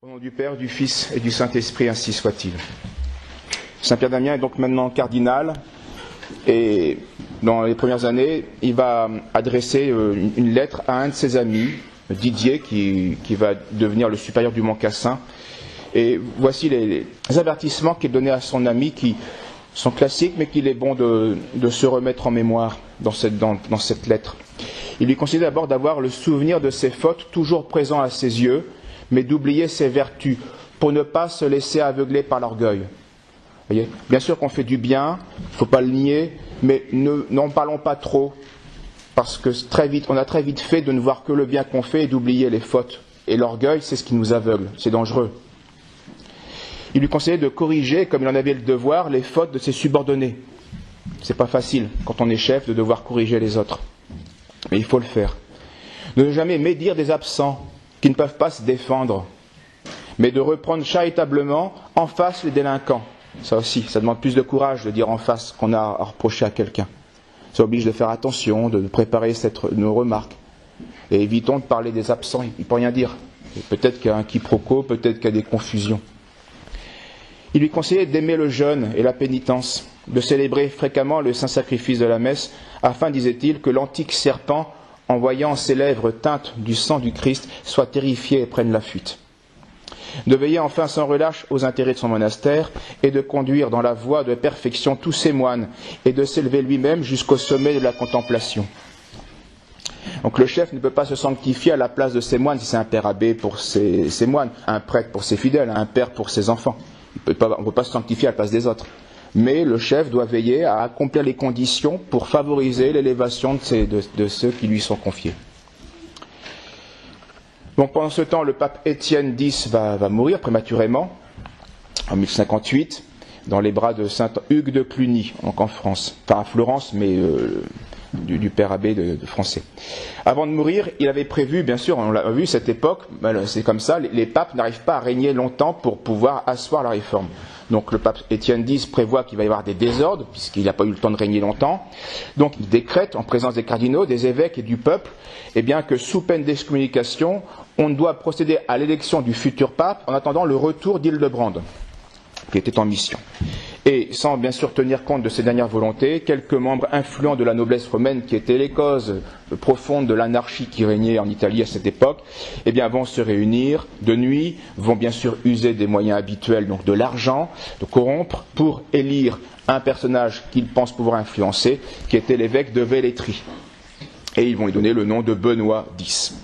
Au nom du Père, du Fils et du Saint-Esprit, ainsi soit-il. Saint Pierre Damien est donc maintenant cardinal et dans les premières années, il va adresser une lettre à un de ses amis, Didier, qui va devenir le supérieur du Mont Cassin. Et voici les avertissements qu'il donnait à son ami qui sont classiques, mais qu'il est bon de se remettre en mémoire dans cette lettre. Il lui conseillait d'abord d'avoir le souvenir de ses fautes toujours présent à ses yeux, mais d'oublier ses vertus, pour ne pas se laisser aveugler par l'orgueil. Voyez, bien sûr qu'on fait du bien, il ne faut pas le nier, mais n'en parlons pas trop, parce que on a très vite fait de ne voir que le bien qu'on fait et d'oublier les fautes. Et l'orgueil, c'est ce qui nous aveugle, c'est dangereux. Il lui conseillait de corriger, comme il en avait le devoir, les fautes de ses subordonnés. C'est pas facile, quand on est chef, de devoir corriger les autres. Mais il faut le faire. De ne jamais médire des absents, qui ne peuvent pas se défendre, mais de reprendre charitablement en face les délinquants. Ça aussi, ça demande plus de courage de dire en face qu'on a à reprocher à quelqu'un. Ça oblige de faire attention, de préparer nos remarques. Et évitons de parler des absents, il ne peut rien dire. Et peut-être qu'il y a un quiproquo, peut-être qu'il y a des confusions. Il lui conseillait d'aimer le jeûne et la pénitence, de célébrer fréquemment le saint sacrifice de la messe, afin, disait-il, que l'antique serpent, en voyant ses lèvres teintes du sang du Christ, soit terrifié et prenne la fuite. De veiller enfin sans relâche aux intérêts de son monastère et de conduire dans la voie de perfection tous ses moines et de s'élever lui-même jusqu'au sommet de la contemplation. Donc le chef ne peut pas se sanctifier à la place de ses moines si c'est un père abbé pour ses moines, un prêtre pour ses fidèles, un père pour ses enfants. On ne peut pas se sanctifier à la place des autres. Mais le chef doit veiller à accomplir les conditions pour favoriser l'élévation de ceux qui lui sont confiés. Donc pendant ce temps, le pape Étienne X va mourir prématurément, en 1058, dans les bras de saint Hugues de Cluny, donc en France. Enfin à Florence, mais du père abbé de français. Avant de mourir, il avait prévu, bien sûr, on l'a vu, cette époque, c'est comme ça, les papes n'arrivent pas à régner longtemps pour pouvoir asseoir la réforme. Donc le pape Étienne X prévoit qu'il va y avoir des désordres, puisqu'il n'a pas eu le temps de régner longtemps. Donc il décrète, en présence des cardinaux, des évêques et du peuple, eh bien que sous peine d'excommunication, on doit procéder à l'élection du futur pape en attendant le retour d'Hildebrand, qui était en mission. Et sans bien sûr tenir compte de ces dernières volontés, quelques membres influents de la noblesse romaine, qui étaient les causes profondes de l'anarchie qui régnait en Italie à cette époque, eh bien vont se réunir de nuit, vont bien sûr user des moyens habituels, donc de l'argent, de corrompre, pour élire un personnage qu'ils pensent pouvoir influencer, qui était l'évêque de Velletri. Et ils vont lui donner le nom de Benoît X.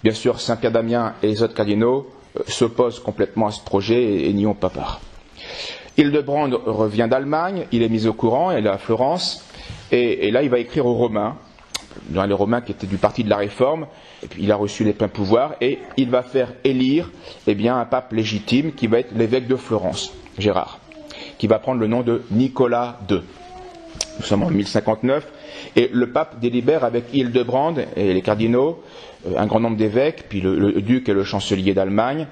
Bien sûr, Saint Pierre Damien et les autres cardinaux s'opposent complètement à ce projet et n'y ont pas part. Hildebrand revient d'Allemagne, il est mis au courant, elle est à Florence, et là il va écrire aux Romains, les Romains qui étaient du parti de la Réforme, et puis il a reçu les pleins pouvoirs, et il va faire élire un pape légitime qui va être l'évêque de Florence, Gérard, qui va prendre le nom de Nicolas II. Nous sommes en 1059, et le pape délibère avec Hildebrand et les cardinaux, un grand nombre d'évêques, puis le duc et le chancelier d'Allemagne,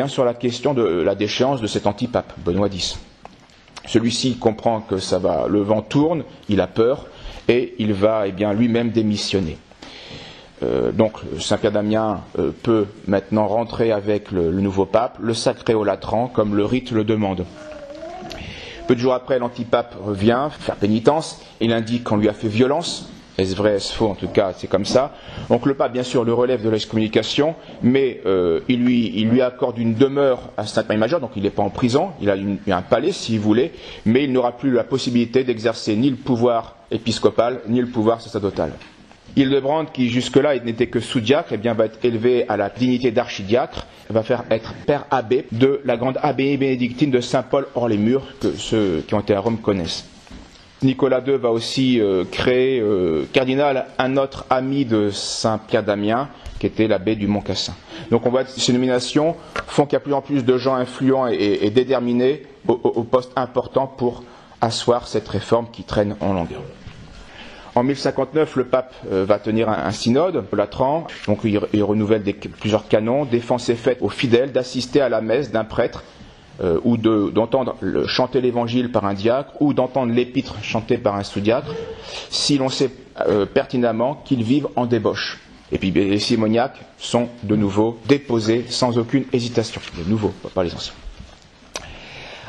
sur la question de la déchéance de cet antipape, Benoît X. Celui-ci comprend que le vent tourne, il a peur, et il va lui-même démissionner. Donc Saint Pierre Damien peut maintenant rentrer avec le nouveau pape, le sacrer au latran, comme le rite le demande. Peu de jours après, l'antipape revient faire pénitence, il indique qu'on lui a fait violence. Est-ce vrai, est-ce faux? En tout cas, c'est comme ça. Donc le pape, bien sûr, le relève de l'excommunication, mais il lui accorde une demeure à Sainte-Marie-Majeure, donc il n'est pas en prison, il a un palais, s'il voulait, mais il n'aura plus la possibilité d'exercer ni le pouvoir épiscopal, ni le pouvoir sacerdotal. Hildebrand, qui jusque-là n'était que sous-diacre, va être élevé à la dignité d'archidiacre, va faire être père abbé de la grande abbaye bénédictine de Saint-Paul hors les murs, que ceux qui ont été à Rome connaissent. Nicolas II va aussi créer cardinal un autre ami de Saint Pierre Damien, qui était l'abbé du Mont Cassin. Donc on voit que ces nominations font qu'il y a plus en plus de gens influents et déterminés au poste important pour asseoir cette réforme qui traîne en longueur. En 1059, le pape va tenir un synode au Latran, donc il renouvelle plusieurs canons, défend ses faits aux fidèles d'assister à la messe d'un prêtre, ou d'entendre chanter l'évangile par un diacre, ou d'entendre l'épître chantée par un sous-diacre, si l'on sait pertinemment qu'ils vivent en débauche. Et puis les simoniaques sont de nouveau déposés sans aucune hésitation. Les nouveaux, pas les anciens.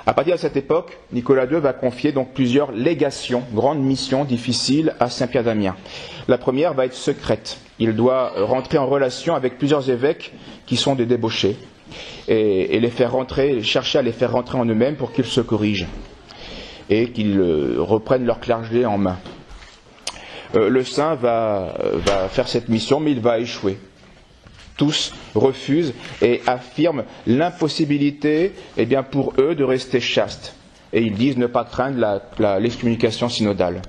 À partir de cette époque, Nicolas II va confier donc plusieurs légations, grandes missions difficiles à Saint-Pierre d'Amiens. La première va être secrète. Il doit rentrer en relation avec plusieurs évêques qui sont des débauchés et les faire rentrer, chercher à les faire rentrer en eux-mêmes pour qu'ils se corrigent et qu'ils reprennent leur clergé en main. Le saint va faire cette mission, mais il va échouer. Tous refusent et affirment l'impossibilité pour eux de rester chastes. Et ils disent ne pas craindre l'excommunication synodale.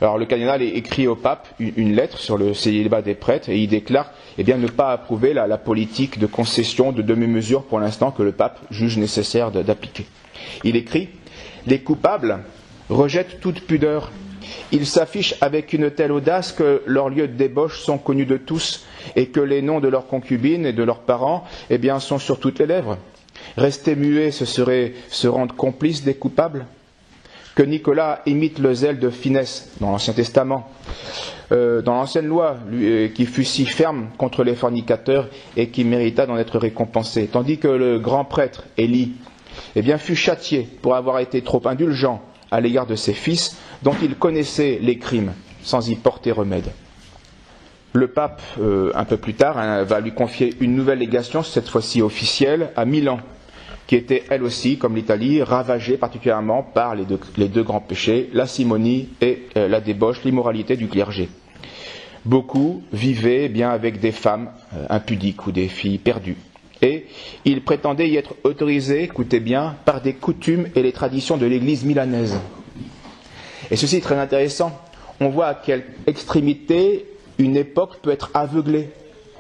Alors le cardinal écrit au pape une lettre sur le célibat des prêtres et il déclare ne pas approuver la politique de concession de demi-mesure pour l'instant que le pape juge nécessaire d'appliquer. Il écrit « Les coupables rejettent toute pudeur. Ils s'affichent avec une telle audace que leurs lieux de débauche sont connus de tous et que les noms de leurs concubines et de leurs parents sont sur toutes les lèvres. Rester muet, ce serait se rendre complice des coupables. Que Nicolas imite le zèle de Finesse dans l'Ancien Testament, dans l'Ancienne Loi, qui fut si ferme contre les fornicateurs et qui mérita d'en être récompensé, tandis que le grand prêtre Élie fut châtié pour avoir été trop indulgent à l'égard de ses fils, dont il connaissait les crimes, sans y porter remède. Le pape, un peu plus tard, va lui confier une nouvelle légation, cette fois-ci officielle, à Milan, qui était elle aussi, comme l'Italie, ravagée particulièrement par les deux grands péchés, la simonie et la débauche, l'immoralité du clergé. Beaucoup vivaient avec des femmes impudiques ou des filles perdues. Et ils prétendaient y être autorisés, écoutez bien, par des coutumes et les traditions de l'Église milanaise. Et ceci est très intéressant. On voit à quelle extrémité une époque peut être aveuglée,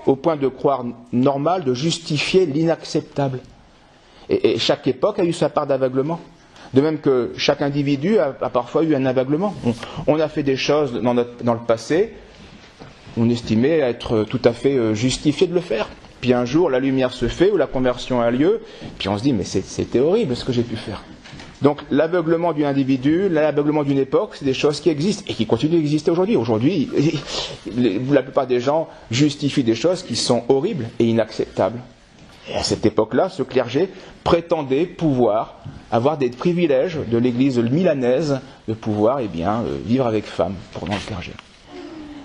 au point de croire normal, de justifier l'inacceptable. Et chaque époque a eu sa part d'aveuglement. De même que chaque individu a parfois eu un aveuglement. On a fait des choses dans le passé, on estimait être tout à fait justifié de le faire. Puis un jour, la lumière se fait, ou la conversion a lieu, puis on se dit, mais c'était horrible ce que j'ai pu faire. Donc l'aveuglement d'un individu, l'aveuglement d'une époque, c'est des choses qui existent, et qui continuent d'exister aujourd'hui. Aujourd'hui, la plupart des gens justifient des choses qui sont horribles et inacceptables. Et à cette époque-là, ce clergé prétendait pouvoir avoir des privilèges de l'église milanaise, de pouvoir vivre avec femme pendant le clergé.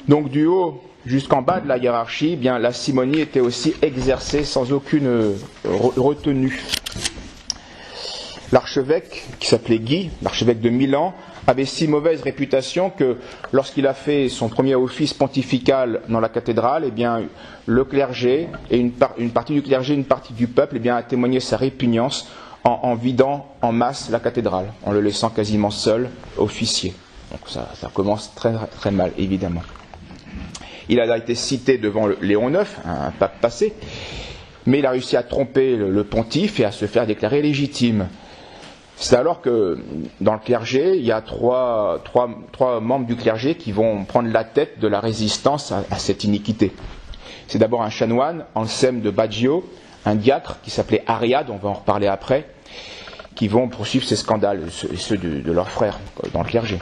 Donc du haut jusqu'en bas de la hiérarchie, la simonie était aussi exercée sans aucune retenue. L'archevêque, qui s'appelait Guy, l'archevêque de Milan, avait si mauvaise réputation que lorsqu'il a fait son premier office pontifical dans la cathédrale, le clergé et une partie du clergé, une partie du peuple, a témoigné sa répugnance en vidant en masse la cathédrale, en le laissant quasiment seul officier. Donc ça commence très, très mal, évidemment. Il a été cité devant Léon IX, un pape passé, mais il a réussi à tromper le pontife et à se faire déclarer légitime. C'est alors que dans le clergé, il y a trois membres du clergé qui vont prendre la tête de la résistance à cette iniquité. C'est d'abord un chanoine, Anselme de Baggio, un diacre qui s'appelait Ariade, on va en reparler après, qui vont poursuivre ces scandales, ceux de leurs frères dans le clergé.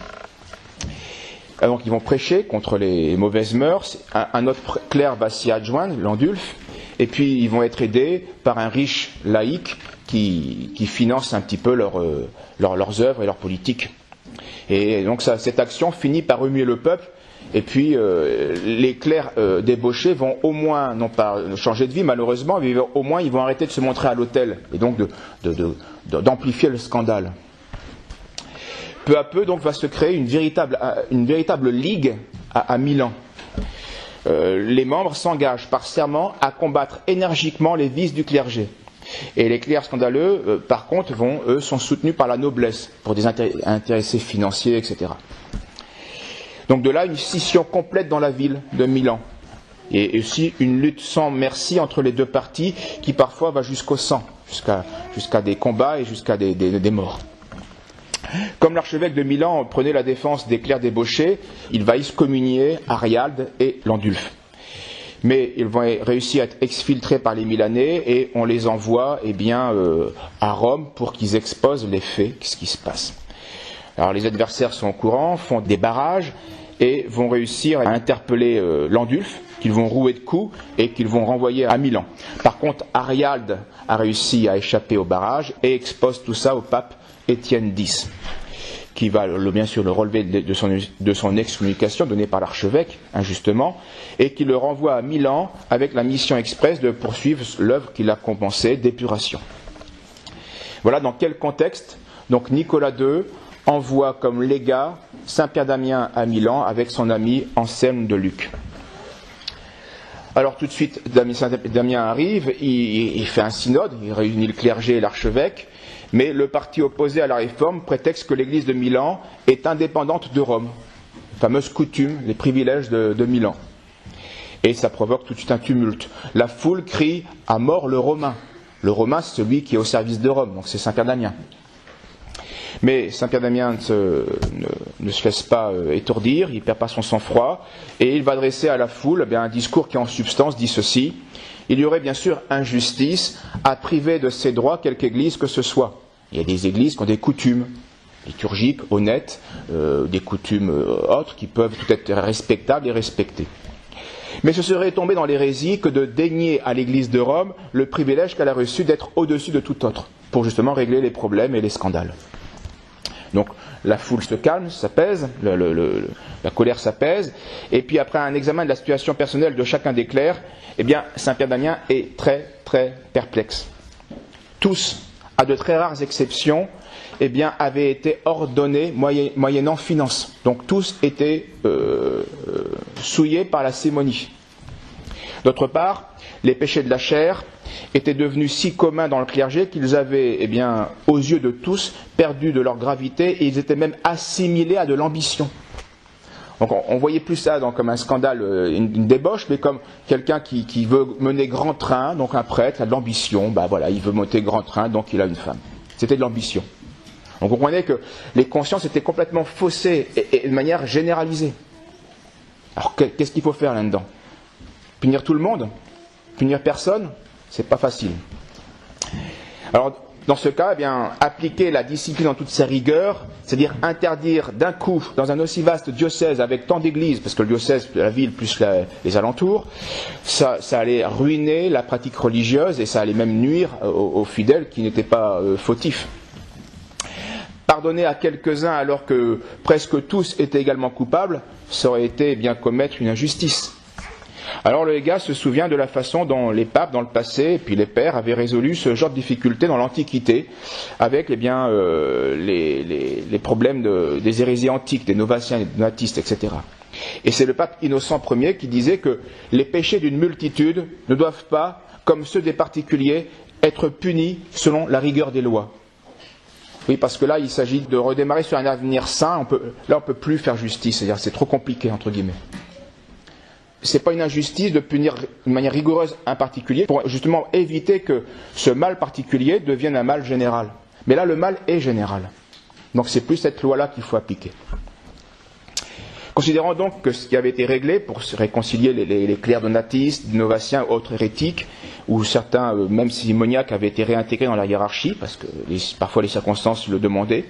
Donc ils vont prêcher contre les mauvaises mœurs, un autre clerc va s'y adjoindre, Landulf, et puis ils vont être aidés par un riche laïc qui finance un petit peu leurs œuvres et leurs politiques. Et donc cette action finit par remuer le peuple, et puis les clercs débauchés vont au moins, non pas changer de vie malheureusement, mais au moins ils vont arrêter de se montrer à l'autel, et donc d'amplifier le scandale. Peu à peu donc va se créer une véritable ligue à Milan. Les membres s'engagent par serment à combattre énergiquement les vices du clergé. Et les clercs scandaleux, par contre, sont soutenus par la noblesse, pour des intéressés financiers, etc. Donc de là, une scission complète dans la ville de Milan. Et aussi une lutte sans merci entre les deux parties, qui parfois va jusqu'au sang, jusqu'à des combats et jusqu'à des morts. Comme l'archevêque de Milan prenait la défense des clercs débauchés, il va excommunier Arialde et Landulf. Mais ils vont réussir à être exfiltrés par les Milanais et on les envoie à Rome pour qu'ils exposent les faits, ce qui se passe. Alors les adversaires sont au courant, font des barrages et vont réussir à interpeller Landulf, qu'ils vont rouer de coups et qu'ils vont renvoyer à Milan. Par contre, Ariald a réussi à échapper au barrage et expose tout ça au pape Étienne X, qui va bien sûr le relever de son excommunication donnée par l'archevêque, injustement, et qui le renvoie à Milan avec la mission express de poursuivre l'œuvre qu'il a compensée d'épuration. Voilà dans quel contexte donc Nicolas II envoie comme légat Saint Pierre Damien à Milan avec son ami Anselme de Lucques. Alors tout de suite, Saint Damien arrive, il fait un synode, il réunit le clergé et l'archevêque, mais le parti opposé à la réforme prétexte que l'église de Milan est indépendante de Rome, fameuse coutume, les privilèges de Milan. Et ça provoque tout de suite un tumulte. La foule crie « à mort le Romain ». Le Romain, c'est celui qui est au service de Rome, donc c'est Saint Pierre Damien. Mais Saint Pierre Damien ne se laisse pas étourdir, il ne perd pas son sang-froid, et il va adresser à la foule un discours qui en substance dit ceci: il y aurait bien sûr injustice à priver de ses droits quelque église que ce soit. Il y a des églises qui ont des coutumes liturgiques, honnêtes, des coutumes autres qui peuvent tout être respectables et respectées. Mais ce serait tomber dans l'hérésie que de dénier à l'église de Rome le privilège qu'elle a reçu d'être au-dessus de tout autre, pour justement régler les problèmes et les scandales. Donc la foule se calme, s'apaise, la colère s'apaise, et puis après un examen de la situation personnelle de chacun des clercs, eh bien Saint Pierre Damien est très très perplexe. Tous, à de très rares exceptions, eh bien avaient été ordonnés moyennant finance. Donc tous étaient souillés par la simonie. D'autre part, les péchés de la chair étaient devenus si communs dans le clergé qu'ils avaient, eh bien, aux yeux de tous, perdu de leur gravité et ils étaient même assimilés à de l'ambition. Donc on voyait plus ça comme un scandale, une débauche, mais comme quelqu'un qui veut mener grand train, donc un prêtre a de l'ambition, voilà, il veut monter grand train, donc il a une femme. C'était de l'ambition. On comprenait que les consciences étaient complètement faussées et de manière généralisée. Alors qu'est-ce qu'il faut faire là-dedans ? Punir tout le monde ? Punir personne ? C'est pas facile. Alors, dans ce cas, eh bien, appliquer la discipline en toute sa rigueur, c'est-à-dire interdire d'un coup, dans un aussi vaste diocèse avec tant d'églises, parce que le diocèse, la ville plus les alentours, ça allait ruiner la pratique religieuse et ça allait même nuire aux fidèles qui n'étaient pas fautifs. Pardonner à quelques-uns alors que presque tous étaient également coupables, ça aurait été eh bien commettre une injustice. Alors le légat se souvient de la façon dont les papes dans le passé, et puis les pères, avaient résolu ce genre de difficultés dans l'Antiquité, avec eh bien, les problèmes des hérésies antiques, des novatiens, des donatistes, etc. Et c'est le pape Innocent Ier qui disait que les péchés d'une multitude ne doivent pas, comme ceux des particuliers, être punis selon la rigueur des lois. Oui, parce que là, il s'agit de redémarrer sur un avenir sain. Là, on ne peut plus faire justice, c'est-à-dire c'est trop compliqué, entre guillemets. Ce n'est pas une injustice de punir de manière rigoureuse un particulier pour justement éviter que ce mal particulier devienne un mal général. Mais là, le mal est général. Donc c'est plus cette loi-là qu'il faut appliquer. Considérant donc que ce qui avait été réglé pour se réconcilier les clercs donatistes, novatiens, autres hérétiques, ou certains, même simoniaques, avaient été réintégrés dans la hiérarchie, parce que parfois les circonstances le demandaient,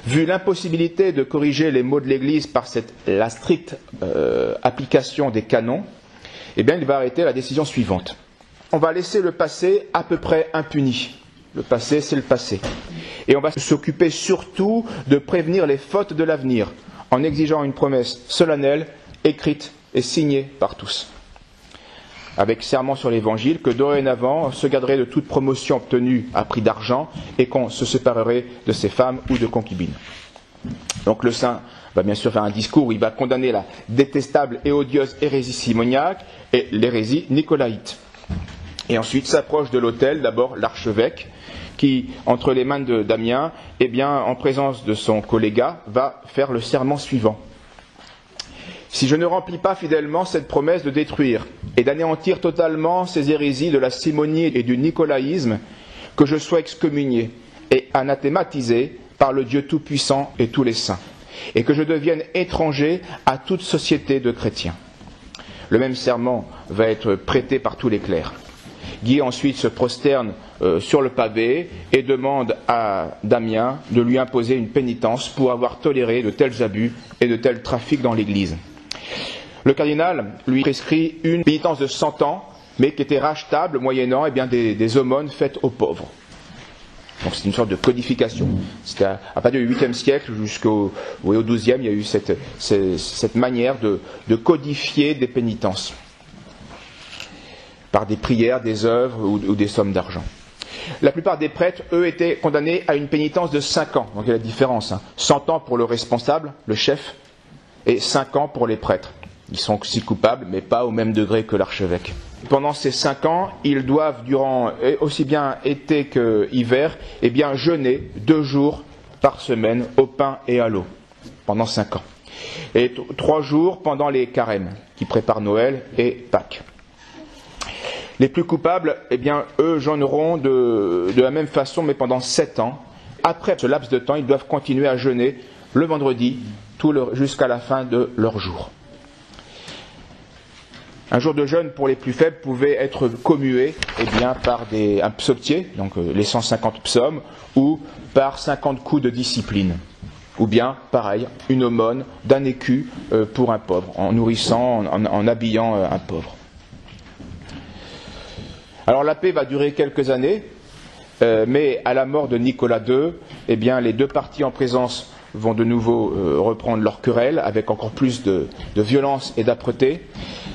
vu l'impossibilité de corriger les maux de l'Église par la stricte application des canons, eh bien il va arrêter la décision suivante. On va laisser le passé à peu près impuni. Le passé, c'est le passé. Et on va s'occuper surtout de prévenir les fautes de l'avenir, en exigeant une promesse solennelle, écrite et signée par tous. Avec serment sur l'Évangile, que dorénavant on se garderait de toute promotion obtenue à prix d'argent et qu'on se séparerait de ses femmes ou de concubines. Donc le saint va bien sûr faire un discours où il va condamner la détestable et odieuse hérésie simoniaque et l'hérésie nicolaïte. Et ensuite s'approche de l'autel, d'abord l'archevêque, qui, entre les mains de Damien, eh bien, en présence de son collégat, va faire le serment suivant. Si je ne remplis pas fidèlement cette promesse de détruire et d'anéantir totalement ces hérésies de la simonie et du nicolaïsme, que je sois excommunié et anathématisé par le Dieu Tout-Puissant et tous les saints, et que je devienne étranger à toute société de chrétiens. Le même serment va être prêté par tous les clercs. Guy ensuite se prosterne sur le pavé et demande à Damien de lui imposer une pénitence pour avoir toléré de tels abus et de tels trafics dans l'Église. Le cardinal lui prescrit une pénitence de 100 ans, mais qui était rachetable moyennant des aumônes faites aux pauvres. Donc c'est une sorte de codification. C'était à partir du 8e siècle jusqu'au XIIe, il y a eu cette manière de codifier des pénitences par des prières, des œuvres ou des sommes d'argent. La plupart des prêtres, eux, étaient condamnés à une pénitence de 5 ans. Donc il y a la différence. 100 ans pour le responsable, le chef, et 5 ans pour les prêtres. Ils sont aussi coupables, mais pas au même degré que l'archevêque. Pendant ces 5 ans, ils doivent, durant aussi bien été que hiver, jeûner 2 jours par semaine au pain et à l'eau, pendant 5 ans. Et 3 jours pendant les carêmes, qui préparent Noël et Pâques. Les plus coupables, eux jeûneront de la même façon, mais pendant 7 ans. Après ce laps de temps, ils doivent continuer à jeûner le vendredi, jusqu'à la fin de leur jour. Un jour de jeûne pour les plus faibles pouvait être commué par un psautier, donc les 150 psaumes, ou par 50 coups de discipline. Ou bien, pareil, une aumône d'un écu pour un pauvre, en nourrissant, en habillant un pauvre. Alors la paix va durer quelques années, mais à la mort de Nicolas II, les deux parties en présence vont de nouveau reprendre leur querelle avec encore plus de violence et d'âpreté.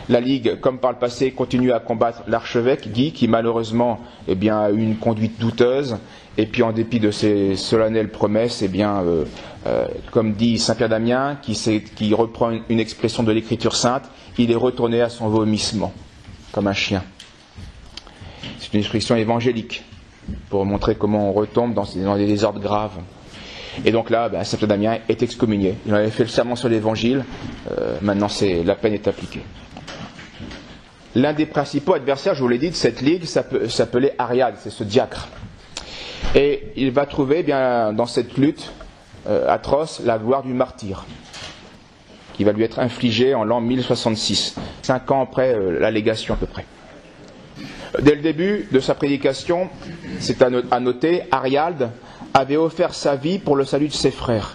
La Ligue, comme par le passé, continue à combattre l'archevêque Guy, qui malheureusement a eu une conduite douteuse, et puis en dépit de ses solennelles promesses, comme dit Saint Pierre d'Amiens, qui reprend une expression de l'Écriture sainte, il est retourné à son vomissement, comme un chien. C'est une expression évangélique, pour montrer comment on retombe dans des désordres graves. Et donc là, Saint Pierre d'Amiens est excommunié. Il avait fait le serment sur l'Évangile, maintenant la peine est appliquée. L'un des principaux adversaires, je vous l'ai dit, de cette ligue s'appelait Ariald, c'est ce diacre. Et il va trouver dans cette lutte atroce la gloire du martyre, qui va lui être infligée en l'an 1066, 5 ans après l'allégation à peu près. Dès le début de sa prédication, c'est à noter, Ariald avait offert sa vie pour le salut de ses frères,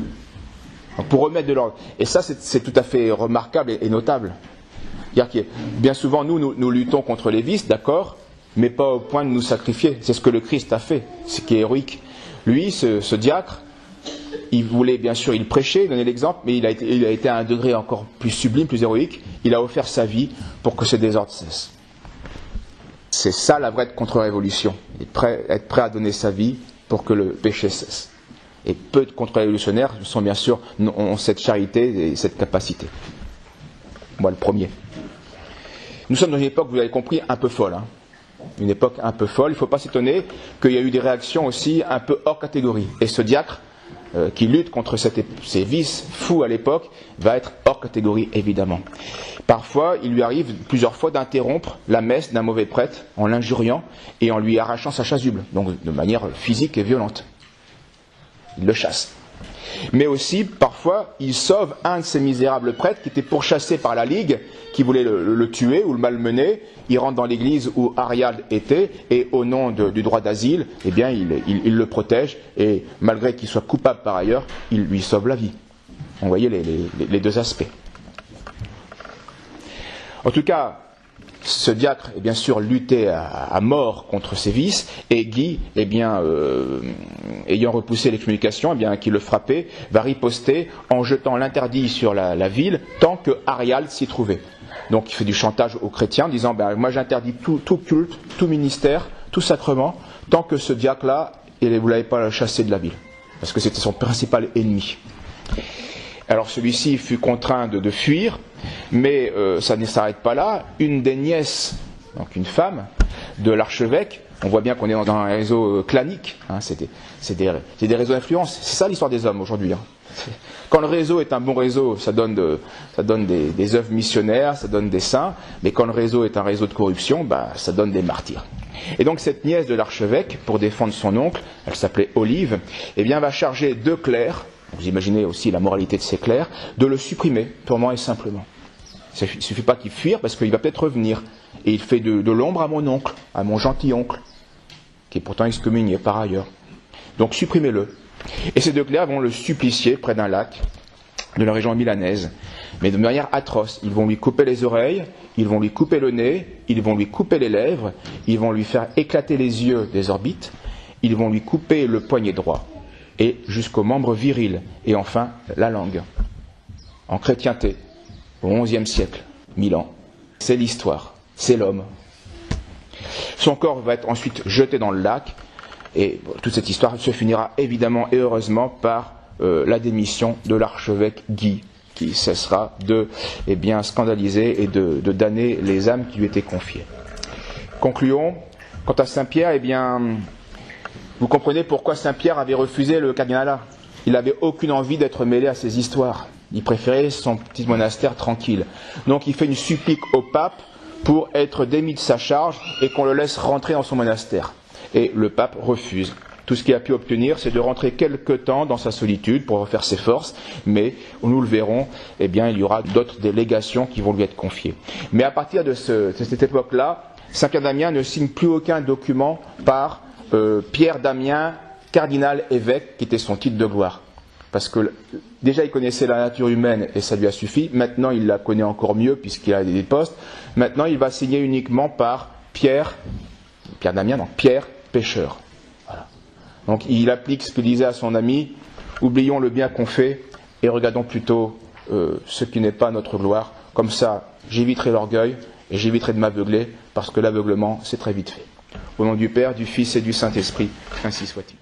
pour remettre de l'ordre. Et ça, c'est tout à fait remarquable et notable. C'est-à-dire que bien souvent, nous luttons contre les vices, d'accord, mais pas au point de nous sacrifier. C'est ce que le Christ a fait, ce qui est héroïque. Lui, ce diacre, il voulait, bien sûr, il prêchait, il donnait l'exemple, mais il a été à un degré encore plus sublime, plus héroïque. Il a offert sa vie pour que ce désordre cesse. C'est ça la vraie contre-révolution. Être prêt à donner sa vie pour que le péché cesse. Et peu de contre-révolutionnaires ont cette charité et cette capacité. Moi, le premier. Nous sommes dans une époque, vous avez compris, un peu folle. Une époque un peu folle. Il ne faut pas s'étonner qu'il y a eu des réactions aussi un peu hors catégorie. Et ce diacre, qui lutte contre ces vices fous à l'époque, va être hors catégorie, évidemment. Parfois, il lui arrive plusieurs fois d'interrompre la messe d'un mauvais prêtre en l'injuriant et en lui arrachant sa chasuble, donc de manière physique et violente. Il le chasse. Mais aussi, parfois, il sauve un de ces misérables prêtres qui était pourchassé par la Ligue, qui voulait le tuer ou le malmener. Il rentre dans l'église où Ariald était, et au nom du droit d'asile, il le protège, et malgré qu'il soit coupable par ailleurs, il lui sauve la vie. Vous voyez les deux aspects. En tout cas, ce diacre est bien sûr lutté à mort contre ses vices, et Guy, ayant repoussé l'excommunication, qui le frappait, va riposter en jetant l'interdit sur la ville tant que Ariald s'y trouvait. Donc il fait du chantage aux chrétiens en disant moi j'interdis tout culte, tout ministère, tout sacrement, tant que ce diacre-là, vous ne l'avez pas chassé de la ville, parce que c'était son principal ennemi. Alors celui-ci fut contraint de fuir, mais ça ne s'arrête pas là. Une des nièces, donc une femme de l'archevêque, on voit bien qu'on est dans un réseau clanique, c'est des réseaux d'influence. C'est ça l'histoire des hommes aujourd'hui. Quand le réseau est un bon réseau, ça donne des œuvres missionnaires, ça donne des saints, mais quand le réseau est un réseau de corruption, ça donne des martyrs. Et donc cette nièce de l'archevêque, pour défendre son oncle, elle s'appelait Olive, va charger 2 clercs, vous imaginez aussi la moralité de ces clercs, de le supprimer, purement et simplement. Il ne suffit pas qu'il fuire, parce qu'il va peut-être revenir. et il fait de l'ombre à mon oncle, à mon gentil-oncle, qui est pourtant excommunié par ailleurs. Donc supprimez-le. Et ces deux clercs vont le supplicier près d'un lac de la région milanaise, mais de manière atroce. Ils vont lui couper les oreilles, ils vont lui couper le nez, ils vont lui couper les lèvres, ils vont lui faire éclater les yeux des orbites, ils vont lui couper le poignet droit, et jusqu'aux membres virils, et enfin la langue. En chrétienté, au XIe siècle, 1000 ans. C'est l'histoire, c'est l'homme. Son corps va être ensuite jeté dans le lac, et toute cette histoire se finira évidemment et heureusement par la démission de l'archevêque Guy, qui cessera de scandaliser et de damner les âmes qui lui étaient confiées. Concluons. Quant à Saint-Pierre, vous comprenez pourquoi Saint-Pierre avait refusé le cardinalat. Il n'avait aucune envie d'être mêlé à ces histoires. Il préférait son petit monastère tranquille. Donc il fait une supplique au pape pour être démis de sa charge et qu'on le laisse rentrer dans son monastère. Et le pape refuse. Tout ce qu'il a pu obtenir, c'est de rentrer quelque temps dans sa solitude pour refaire ses forces, mais nous le verrons, il y aura d'autres délégations qui vont lui être confiées. Mais à partir de cette époque-là, Saint-Pierre d'Amiens ne signe plus aucun document par Pierre d'Amiens, cardinal évêque, qui était son titre de gloire. Parce que déjà il connaissait la nature humaine et ça lui a suffi, maintenant il la connaît encore mieux puisqu'il a des postes, maintenant il va signer uniquement par Pierre d'Amiens, non, Pierre pécheur. Voilà. Donc il applique ce qu'il disait à son ami, oublions le bien qu'on fait et regardons plutôt ce qui n'est pas notre gloire, comme ça j'éviterai l'orgueil et j'éviterai de m'aveugler parce que l'aveuglement c'est très vite fait. Au nom du Père, du Fils et du Saint-Esprit, ainsi soit-il.